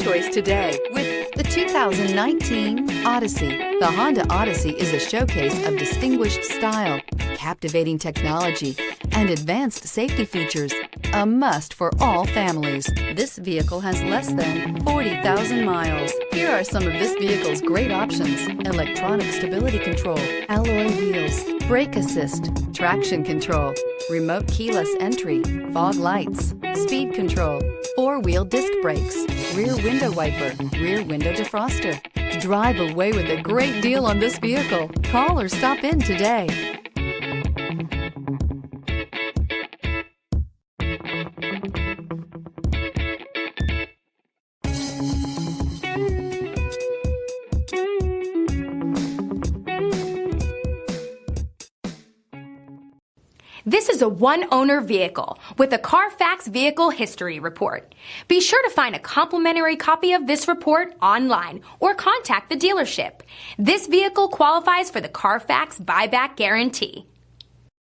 choice today with the 2019 Odyssey. The Honda Odyssey is a showcase of distinguished style, captivating technology, and advanced safety features. A must for all families. This vehicle has less than 40,000 miles. Here are some of this vehicle's great options: electronic stability control, alloy wheels, brake assist, traction control, remote keyless entry, fog lights, speed control, four-wheel disc brakes, rear window wiper, rear window defroster. Drive away with a great deal on this vehicle. Call or stop in today. This is a one-owner vehicle with a Carfax Vehicle History Report. Be sure to find a complimentary copy of this report online or contact the dealership. This vehicle qualifies for the Carfax Buyback Guarantee.